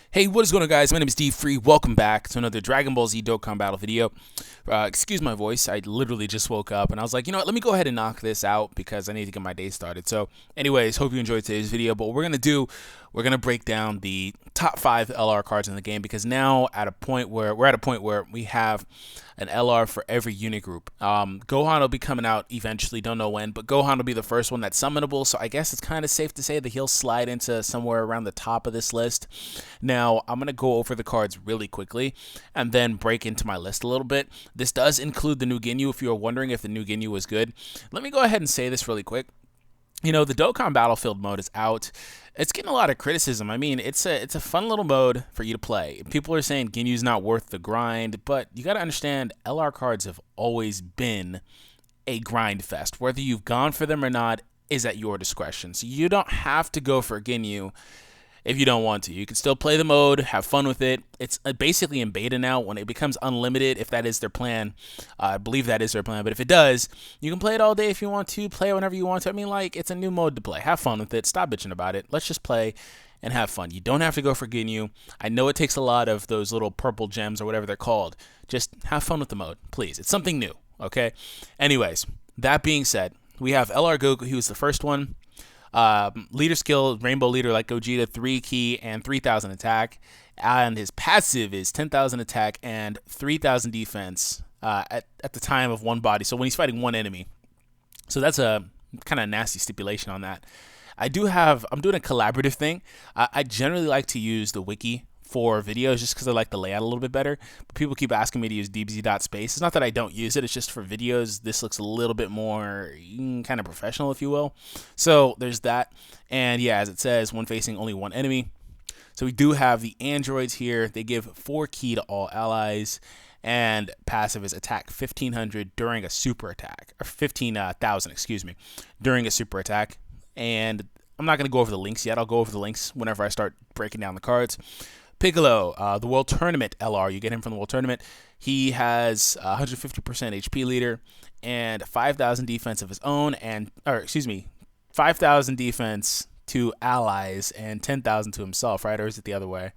Hey, what is going on, guys? My name is DFree. Welcome back to another Dragon Ball Z Dokkan battle video. Excuse my voice. I literally just woke up and I was like, you know what? Let me go ahead and knock this out because I need to get my day started. So, anyways, hope you enjoyed today's video. But what we're gonna break down the top 5 LR cards in the game because now we're at a point where we have an LR for every unit group. Gohan will be coming out eventually, don't know when, but Gohan will be the first one that's summonable, so I guess it's kind of safe to say that he'll slide into somewhere around the top of this list. Now, I'm going to go over the cards really quickly and then break into my list a little bit. This does include the new Ginyu, if you were wondering if the new Ginyu was good. Let me go ahead and say this really quick. You know, the Dokkan Battlefield mode is out. It's getting a lot of criticism. I mean, it's a fun little mode for you to play. People are saying Ginyu's not worth the grind, but you got to understand LR cards have always been a grind fest. Whether you've gone for them or not is at your discretion. So you don't have to go for Ginyu if you don't want to. You can still play the mode, have fun with it. It's basically in beta now. When it becomes unlimited, if that is their plan, I believe that is their plan, but if it does, you can play it all day if you want to, play it whenever you want to. I mean, like, it's a new mode to play. Have fun with it. Stop bitching about it. Let's just play and have fun. You don't have to go for Ginyu. I know it takes a lot of those little purple gems or whatever they're called. Just have fun with the mode, please. It's something new, okay? Anyways, that being said, we have LR Goku. He was the first one. Leader skill, Rainbow Leader like Gogeta, 3 key and 3,000 attack. And his passive is 10,000 attack and 3,000 defense at the time of one body. So when he's fighting one enemy. So that's a kind of nasty stipulation on that. I'm doing a collaborative thing. I generally like to use the wiki for videos just because I like the layout a little bit better. But people keep asking me to use DBZ.space. It's not that I don't use it. It's just for videos, this looks a little bit more kind of professional, if you will. So there's that. And yeah, as it says, when facing only one enemy. So we do have the androids here. They give 4 key to all allies. And passive is attack 1,500 during a super attack. Or 15,000, excuse me, during a super attack. And I'm not going to go over the links yet. I'll go over the links whenever I start breaking down the cards. Piccolo, the World Tournament LR, you get him from the World Tournament. He has 150% HP leader and 5,000 defense of his own, 5,000 defense to allies and 10,000 to himself, right? Or is it the other way?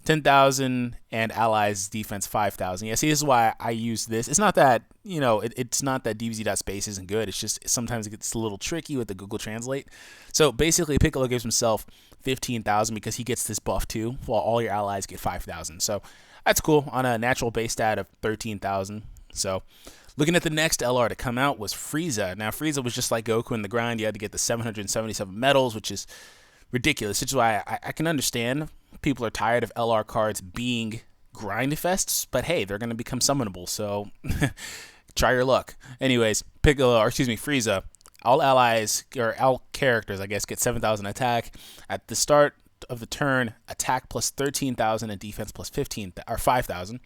10,000 and allies defense 5,000. Yeah, see, this is why I use this. It's not that, it's not that DBZ.space isn't good. It's just sometimes it gets a little tricky with the Google Translate. So basically, Piccolo gives himself 15,000 because he gets this buff too, while all your allies get 5,000. So that's cool on a natural base stat of 13,000. So looking at the next LR to come out was Frieza. Now, Frieza was just like Goku in the grind. You had to get the 777 medals, which is ridiculous. Which is why I can understand people are tired of LR cards being grind fests, but hey, they're going to become summonable, so try your luck. Anyways, Frieza, all allies, or all characters, I guess, get 7,000 attack. At the start of the turn, attack plus 13,000 and defense plus 5,000.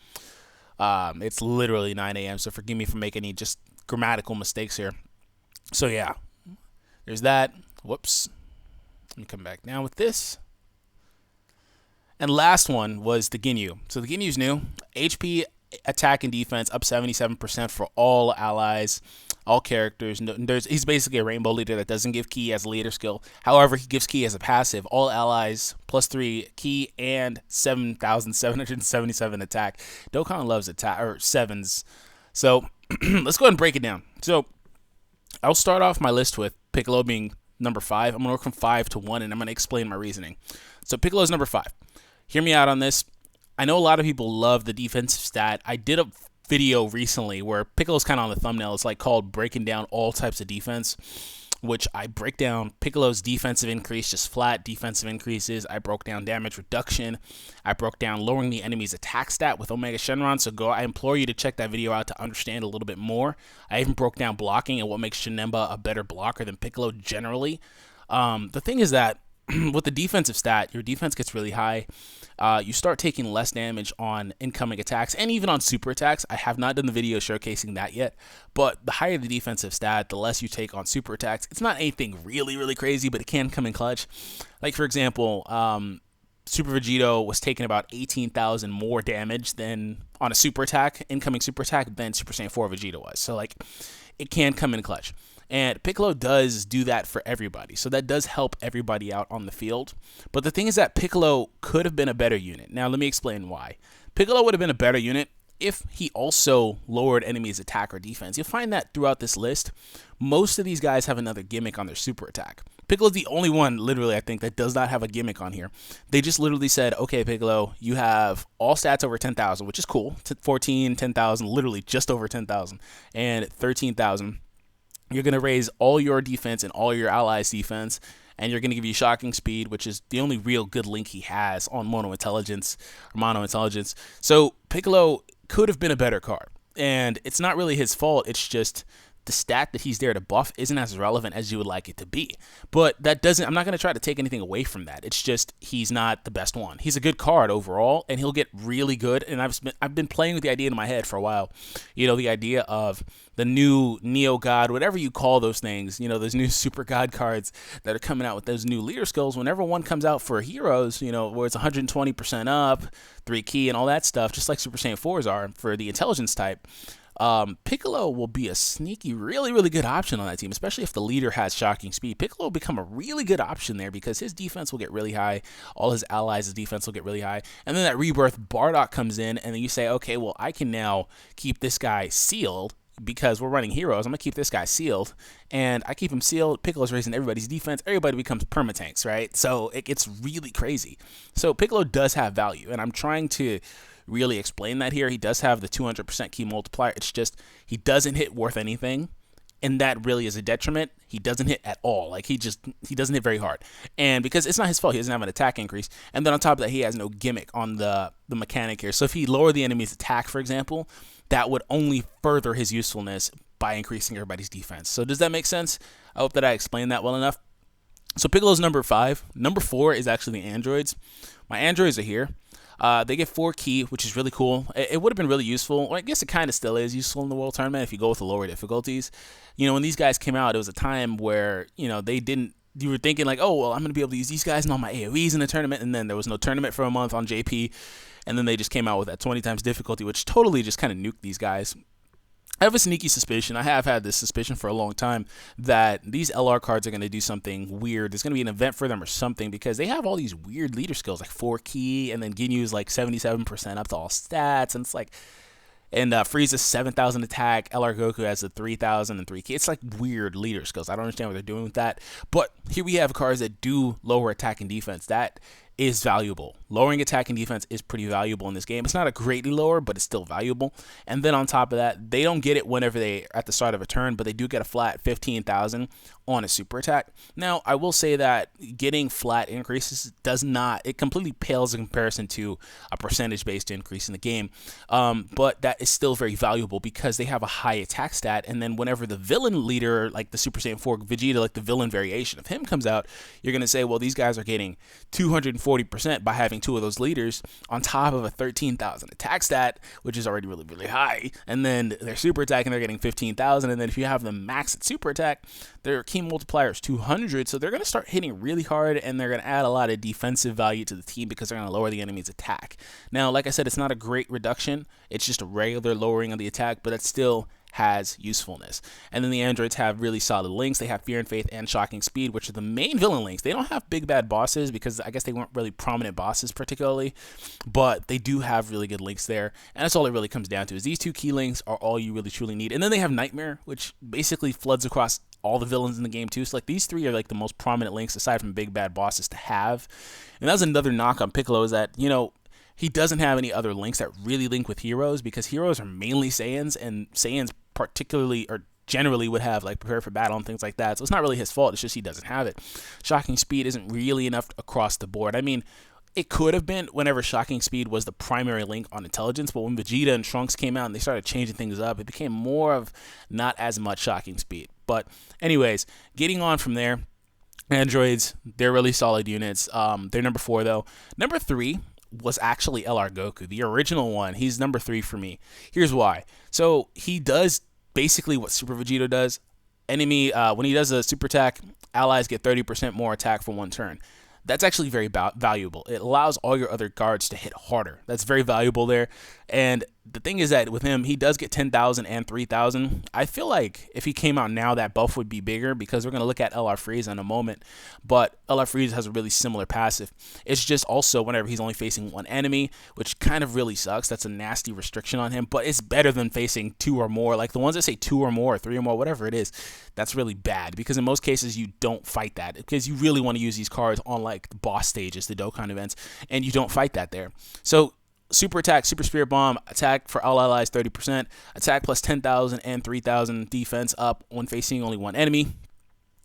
It's literally 9 a.m., so forgive me for making any just grammatical mistakes here. So yeah, there's that. Whoops. Let me come back down with this. And last one was the Ginyu. So the Ginyu's new. HP, attack, and defense up 77% for all allies, all characters. He's basically a rainbow leader that doesn't give ki as a leader skill. However, he gives ki as a passive. All allies plus 3 ki and 7,777 attack. Dokkan loves attack or sevens. So let's go ahead and break it down. So I'll start off my list with Piccolo being number 5. I'm going to work from 5 to 1, and I'm going to explain my reasoning. So Piccolo's number 5. Hear me out on this. I know a lot of people love the defensive stat. I did a video recently where Piccolo's kind of on the thumbnail. It's like called breaking down all types of defense, which I break down Piccolo's defensive increase, just flat defensive increases. I broke down damage reduction. I broke down lowering the enemy's attack stat with Omega Shenron. So I implore you to check that video out to understand a little bit more. I even broke down blocking and what makes Shinemba a better blocker than Piccolo generally. The thing is that with the defensive stat, your defense gets really high. You start taking less damage on incoming attacks and even on super attacks. I have not done the video showcasing that yet, but the higher the defensive stat, the less you take on super attacks. It's not anything really, really crazy, but it can come in clutch. Like, for example, Super Vegito was taking about 18,000 more damage than on a super attack, incoming super attack, than Super Saiyan 4 Vegeta was. So, like, it can come in clutch. And Piccolo does do that for everybody. So that does help everybody out on the field. But the thing is that Piccolo could have been a better unit. Now, let me explain why. Piccolo would have been a better unit if he also lowered enemies' attack or defense. You'll find that throughout this list, most of these guys have another gimmick on their super attack. Piccolo's the only one, literally, I think, that does not have a gimmick on here. They just literally said, okay, Piccolo, you have all stats over 10,000, which is cool. 14, 10,000, literally just over 10,000, and 13,000. You're going to raise all your defense and all your allies' defense, and you're going to give you shocking speed, which is the only real good link he has on mono intelligence. So Piccolo could have been a better card, and it's not really his fault. It's just the stat that he's there to buff isn't as relevant as you would like it to be. But that doesn't, I'm not going to try to take anything away from that. It's just he's not the best one. He's a good card overall, and he'll get really good. And I've been playing with the idea in my head for a while. You know, the idea of the new Neo God, whatever you call those things, you know, those new Super God cards that are coming out with those new leader skills. Whenever one comes out for heroes, you know, where it's 120% up, 3 key, and all that stuff, just like Super Saiyan 4s are for the intelligence type. Piccolo will be a sneaky, really, really good option on that team, especially if the leader has shocking speed. Piccolo will become a really good option there because his defense will get really high. All his allies' defense will get really high. And then that rebirth Bardock comes in, and then you say, okay, well, I can now keep this guy sealed because we're running heroes. I'm going to keep this guy sealed, and I keep him sealed. Piccolo's raising everybody's defense. Everybody becomes permatanks, right? So it gets really crazy. So Piccolo does have value, and I'm trying to really explain that here. He does have the 200% key multiplier. It's just he doesn't hit worth anything, and that really is a detriment. He doesn't hit at all. Like he doesn't hit very hard, and because it's not his fault, he doesn't have an attack increase. And then on top of that, he has no gimmick on the mechanic here. So if he lowered the enemy's attack, for example, that would only further his usefulness by increasing everybody's defense. So does that make sense? I hope that I explained that well enough. So Piccolo's number 5. Number 4 is actually the androids. My androids are here. They get 4 key, which is really cool. It would have been really useful. Or I guess it kind of still is useful in the World Tournament if you go with the lower difficulties. You know, when these guys came out, it was a time where, you know, you were thinking like, oh, well, I'm going to be able to use these guys and all my AoEs in the tournament. And then there was no tournament for a month on JP. And then they just came out with that 20 times difficulty, which totally just kind of nuked these guys. I have a sneaky suspicion, I have had this suspicion for a long time, that these LR cards are going to do something weird. There's going to be an event for them or something because they have all these weird leader skills like 4 key, and then Ginyu is like 77% up to all stats, and it's like, and Frieza's 7,000 attack, LR Goku has a 3,000 and 3 key. It's like weird leader skills. I don't understand what they're doing with that. But here we have cards that do lower attack and defense. That is valuable. Lowering attack and defense is pretty valuable in this game. It's not a greatly lower, but it's still valuable. And then on top of that, they don't get it whenever they at the start of a turn, but they do get a flat 15,000 on a super attack. Now, I will say that getting flat increases it completely pales in comparison to a percentage-based increase in the game. But that is still very valuable because they have a high attack stat. And then whenever the villain leader, like the Super Saiyan 4 Vegeta, like the villain variation of him comes out, you're going to say, well, these guys are getting 240% by having 2 of those leaders on top of a 13,000 attack stat, which is already really, really high. And then they're super attack and they're getting 15,000. And then if you have them max at super attack, their key multiplier is 200. So they're going to start hitting really hard, and they're going to add a lot of defensive value to the team because they're going to lower the enemy's attack. Now, like I said, it's not a great reduction. It's just a regular lowering of the attack, but it still has usefulness. And then the androids have really solid links. They have Fear and Faith and Shocking Speed, which are the main villain links. They don't have big bad bosses because I guess they weren't really prominent bosses particularly, but they do have really good links there. And that's all it really comes down to, is these 2 key links are all you really truly need. And then they have Nightmare, which basically floods across all the villains in the game too. So like these 3 are like the most prominent links aside from big bad bosses to have. And that was another knock on Piccolo, is that, you know, he doesn't have any other links that really link with heroes because heroes are mainly Saiyans, and Saiyans particularly or generally would have like Prepare for Battle and things like that. So it's not really his fault. It's just he doesn't have it. Shocking Speed isn't really enough across the board. I mean, it could have been whenever Shocking Speed was the primary link on intelligence, but when Vegeta and Trunks came out and they started changing things up, it became more of not as much Shocking Speed. But anyways, getting on from there, androids, they're really solid units. They're number 4 though. Number 3 was actually LR Goku, the original one. He's number 3 for me. Here's why. So he does basically what Super Vegeta does. Enemy, when he does a super attack, allies get 30% more attack for 1 turn. That's actually very valuable. It allows all your other guards to hit harder. That's very valuable there. And the thing is that with him, he does get 10,000 and 3,000. I feel like if he came out now, that buff would be bigger because we're going to look at LR Frieza in a moment. But LR Frieza has a really similar passive. It's just also whenever he's only facing one enemy, which kind of really sucks. That's a nasty restriction on him, but it's better than facing 2 or more. Like the ones that say 2 or more, or 3 or more, whatever it is, that's really bad because in most cases you don't fight that because you really want to use these cards on like the boss stages, the Dokkan events, and you don't fight that there. So super attack, super spirit bomb, attack for all allies 30%, attack plus 10,000 and 3,000 defense up when facing only one enemy.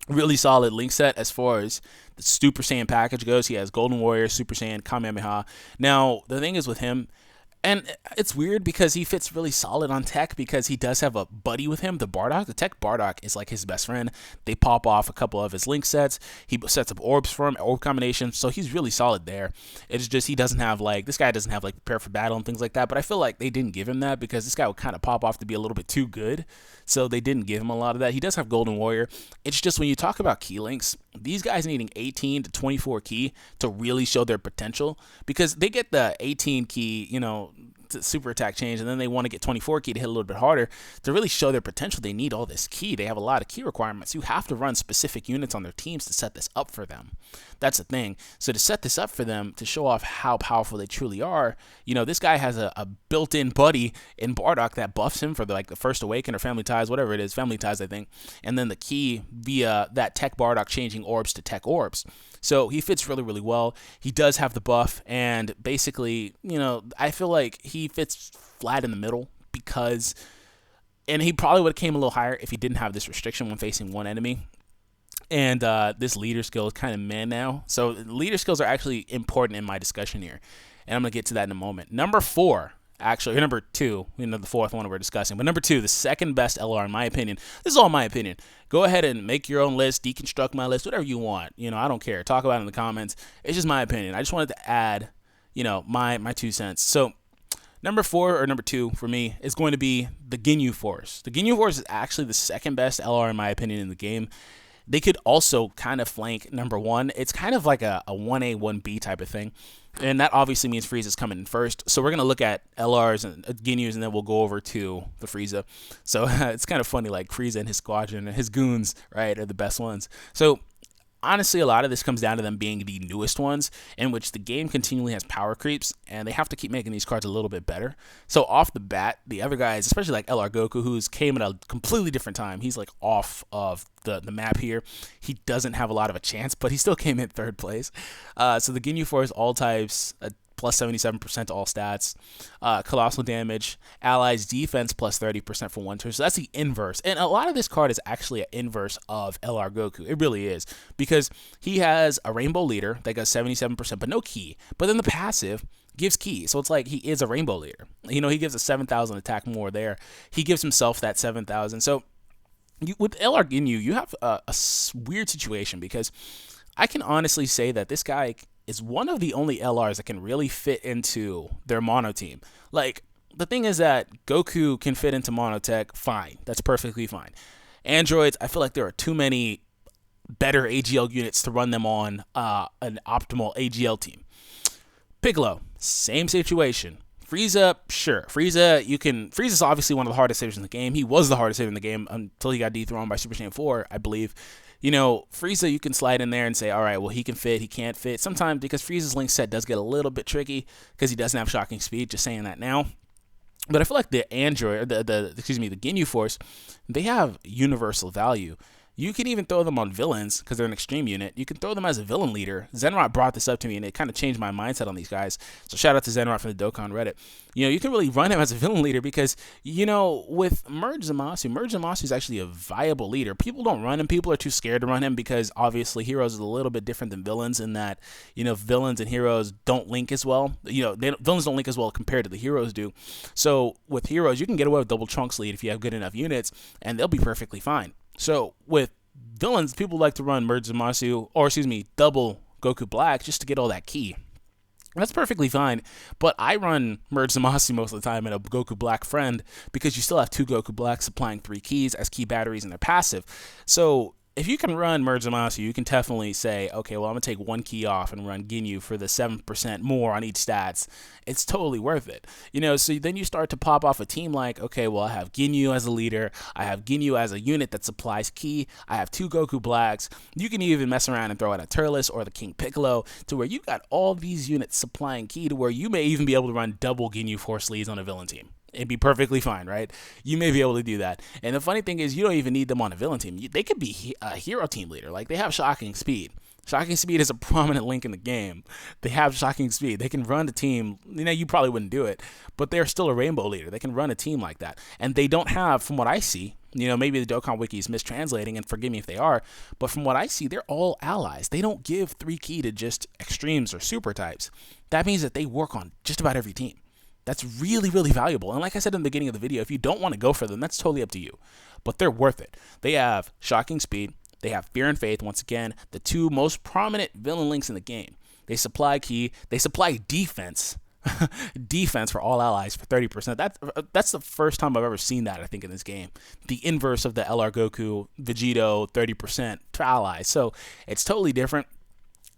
Really solid link set as far as the Super Saiyan package goes. He has Golden Warrior, Super Saiyan, Kamehameha. Now, the thing is with him, and it's weird because he fits really solid on tech because he does have a buddy with him, the Bardock. The tech Bardock is like his best friend. They pop off a couple of his link sets. He sets up orbs for him, orb combinations. So he's really solid there. It's just he doesn't have like, this guy doesn't have like prepare for battle and things like that. But I feel like they didn't give him that because this guy would kind of pop off to be a little bit too good. So they didn't give him a lot of that. He does have Golden Warrior. It's just when you talk about key links, these guys needing 18 to 24 key to really show their potential because they get the 18 key, you know, super attack change, and then they want to get 24 key to hit a little bit harder. To really show their potential, they need all this key. They have a lot of key requirements. You have to run specific units on their teams to set this up for them. That's the thing. So to set this up for them, to show off how powerful they truly are, you know, this guy has a built-in buddy in Bardock that buffs him for the First Awaken or Family Ties, whatever it is, Family Ties, I think, and then the key via that tech Bardock changing orbs to tech orbs. So he fits really, really well. He does have the buff, and basically, you know, I feel like he fits flat in the middle because, and he probably would have came a little higher if he didn't have this restriction when facing one enemy. And this leader skill is kind of meh now. So leader skills are actually important in my discussion here, and I'm going to get to that in a moment. Number 4. Actually, number 2, you know, the 4th one we're discussing. But number 2, the second best LR in my opinion. This is all my opinion. Go ahead and make your own list, deconstruct my list, whatever you want. You know, I don't care. Talk about it in the comments. It's just my opinion. I just wanted to add, you know, my 2 cents. So number 4 or number 2 for me is going to be the Ginyu Force. The Ginyu Force is actually the second best LR in my opinion in the game. They could also kind of flank number 1. It's kind of like a 1A, 1B type of thing. And that obviously means Frieza's coming in first. So we're going to look at LRs and Ginyus, and then we'll go over to the Frieza. So it's kind of funny, like Frieza and his squadron and his goons, right, are the best ones. So honestly, a lot of this comes down to them being the newest ones, in which the game continually has power creeps, and they have to keep making these cards a little bit better. So off the bat, the other guys, especially like LR Goku, who's came at a completely different time. He's like off of the map here. He doesn't have a lot of a chance, but he still came in 3rd place. So the Ginyu Force, all types, plus 77% to all stats, colossal damage, allies defense plus 30% for 1 turn. So that's the inverse. And a lot of this card is actually an inverse of LR Goku. It really is, because he has a rainbow leader that got 77%, but no key. But then the passive gives key. So it's like he is a rainbow leader. You know, he gives a 7,000 attack more there. He gives himself that 7,000. So with LR Ginyu, you have a weird situation, because I can honestly say that this guy is one of the only LRs that can really fit into their mono team. Like, the thing is that Goku can fit into monotech, fine. That's perfectly fine. Androids, I feel like there are too many better AGL units to run them on an optimal AGL team. Piccolo, same situation. Frieza, sure. Frieza's obviously one of the hardest hitters in the game. He was the hardest hitter in the game until he got dethroned by Super Saiyan 4, I believe. You know, Frieza, you can slide in there and say, all right, well, he can fit, he can't fit. Sometimes, because Frieza's link set does get a little bit tricky because he doesn't have shocking speed, just saying that now. But I feel like the Ginyu Force, they have universal value. You can even throw them on villains because they're an extreme unit. You can throw them as a villain leader. Zenrot brought this up to me, and it kind of changed my mindset on these guys. So shout out to Zenrot from the Dokkan Reddit. You know, you can really run him as a villain leader because, you know, with Merge Zamasu is actually a viable leader. People don't run him. People are too scared to run him because obviously heroes is a little bit different than villains in that, you know, villains and heroes don't link as well. You know, villains don't link as well compared to the heroes do. So with heroes, you can get away with double Trunks lead if you have good enough units, and they'll be perfectly fine. So with villains, people like to run Merge Zamasu, or double Goku Black just to get all that key. That's perfectly fine, but I run Merge Zamasu most of the time and a Goku Black friend because you still have 2 Goku Blacks supplying 3 keys as key batteries in their passive. So if you can run Merge Zamasu, you can definitely say, okay, well, I'm going to take one key off and run Ginyu for the 7% more on each stats. It's totally worth it. So then you start to pop off a team like, okay, well, I have Ginyu as a leader. I have Ginyu as a unit that supplies ki. I have 2 Goku Blacks. You can even mess around and throw out a Turles or the King Piccolo to where you got all these units supplying ki to where you may even be able to run double Ginyu Force leads on a villain team. It'd be perfectly fine, right? You may be able to do that. And the funny thing is, you don't even need them on a villain team. They could be a hero team leader. Like, they have shocking speed. Shocking speed is a prominent link in the game. They have shocking speed. They can run a team. You probably wouldn't do it, but they're still a rainbow leader. They can run a team like that. And they don't have, from what I see, maybe the Dokkan Wiki is mistranslating, and forgive me if they are, but from what I see, they're all allies. They don't give 3 ki to just extremes or super types. That means that they work on just about every team. That's really, really valuable. And like I said in the beginning of the video, if you don't want to go for them, that's totally up to you. But they're worth it. They have shocking speed. They have fear and faith. Once again, the 2 most prominent villain links in the game. They supply ki. They supply defense. Defense for all allies for 30%. That's the first time I've ever seen that, I think, in this game. The inverse of the LR Goku, Vegito, 30% to allies. So it's totally different.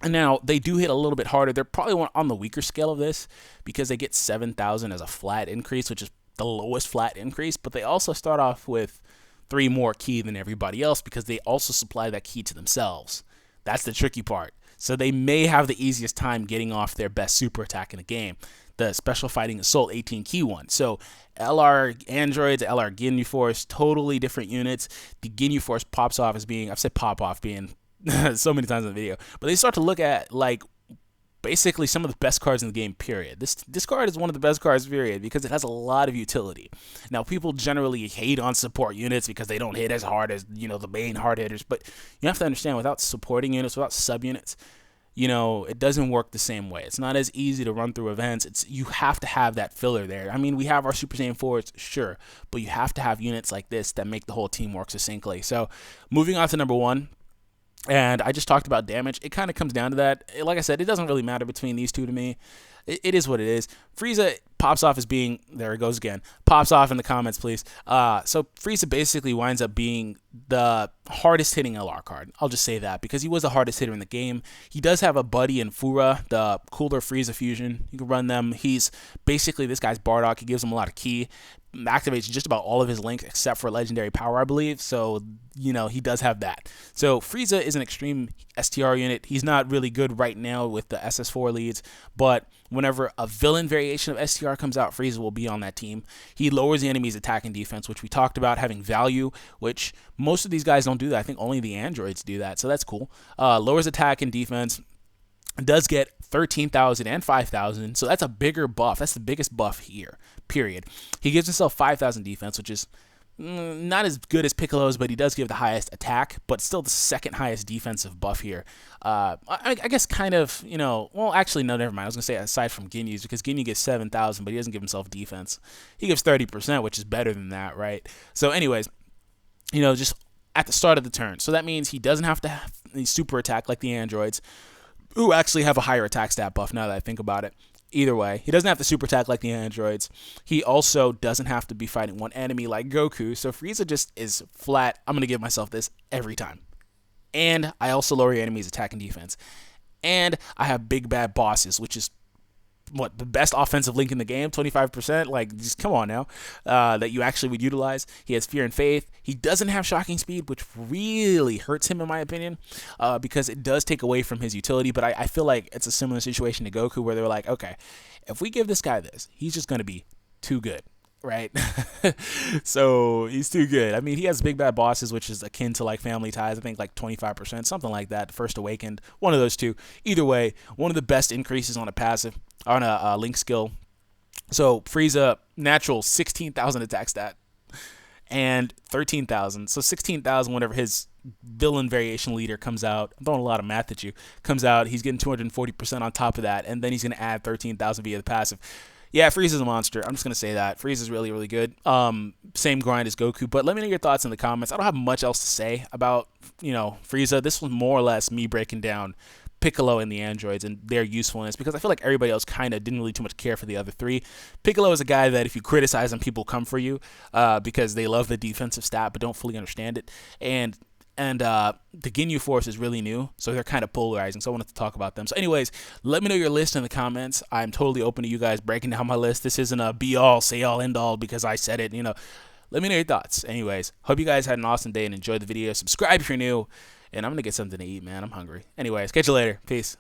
And now, they do hit a little bit harder. They're probably on the weaker scale of this because they get 7,000 as a flat increase, which is the lowest flat increase. But they also start off with 3 more ki than everybody else because they also supply that ki to themselves. That's the tricky part. So they may have the easiest time getting off their best super attack in the game, the Special Fighting Assault 18 ki one. So LR Androids, LR Ginyu Force, totally different units. The Ginyu Force pops off as being, I've said pop off being so many times in the video, but they start to look at like basically some of the best cards in the game, period. This card is one of the best cards, period, because it has a lot of utility. Now, people generally hate on support units because they don't hit as hard as, the main hard hitters, but you have to understand, without supporting units, without subunits, it doesn't work the same way. It's not as easy to run through events. You have to have that filler there. I mean, we have our Super Saiyan 4s, sure, but you have to have units like this that make the whole team work succinctly. So, moving on to number 1. And I just talked about damage. It kind of comes down to that. Like I said, it doesn't really matter between these 2 to me. It is what it is. Frieza pops off as being, there it goes again, pops off in the comments, please. So Frieza basically winds up being the hardest hitting LR card. I'll just say that because he was the hardest hitter in the game. He does have a buddy in Fura, the cooler Frieza fusion. You can run them. He's basically this guy's Bardock. He gives him a lot of ki. Activates just about all of his links except for legendary power, I believe. So, he does have that. So Frieza is an extreme STR unit. He's not really good right now with the SS4 leads, but whenever a villain variation of STR comes out, Frieza will be on that team. He lowers the enemy's attack and defense, which we talked about having value, which most of these guys don't do that. I think only the androids do that, so that's cool. Lowers attack and defense. Does get 13,000 and 5,000, so that's a bigger buff. That's the biggest buff here, period. He gives himself 5,000 defense, which is not as good as Piccolo's, but he does give the highest attack, but still the second highest defensive buff here. I guess kind of, well, actually, no, never mind. I was going to say aside from Ginyu's, because Ginyu gets 7,000, but he doesn't give himself defense. He gives 30%, which is better than that, right? So anyways, just at the start of the turn. So that means he doesn't have to have the super attack like the androids, who actually have a higher attack stat buff now that I think about it. Either way, he doesn't have to super attack like the androids. He also doesn't have to be fighting one enemy like Goku. So Frieza just is flat. I'm going to give myself this every time. And I also lower your enemy's attack and defense. And I have big bad bosses, which is the best offensive link in the game, 25%, like, just come on now, that you actually would utilize. He has fear and faith. He doesn't have shocking speed, which really hurts him in my opinion, because it does take away from his utility, but I feel like it's a similar situation to Goku where they're like, okay, if we give this guy this, he's just going to be too good, right? So he's too good. I mean, he has big bad bosses, which is akin to like Family Ties, I think like 25%, something like that, First Awakened, one of those two. Either way, one of the best increases on a passive, on a link skill. So Frieza, natural 16,000 attack stat and 13,000. So 16,000 whenever his villain variation leader comes out. I'm throwing a lot of math at you. Comes out, he's getting 240% on top of that, and then he's going to add 13,000 via the passive. Yeah, Frieza's a monster. I'm just going to say that. Frieza's really, really good. Same grind as Goku, but let me know your thoughts in the comments. I don't have much else to say about, Frieza. This was more or less me breaking down Piccolo and the androids and their usefulness, because I feel like everybody else kind of didn't really too much care for the other three. Piccolo is a guy that if you criticize him, people come for you because they love the defensive stat but don't fully understand it. And And the Ginyu Force is really new, so they're kind of polarizing. So I wanted to talk about them. So, anyways, let me know your list in the comments. I'm totally open to you guys breaking down my list. This isn't a be all, say all, end all because I said it. Let me know your thoughts. Anyways, hope you guys had an awesome day and enjoyed the video. Subscribe if you're new, and I'm gonna get something to eat, man. I'm hungry. Anyways, catch you later. Peace.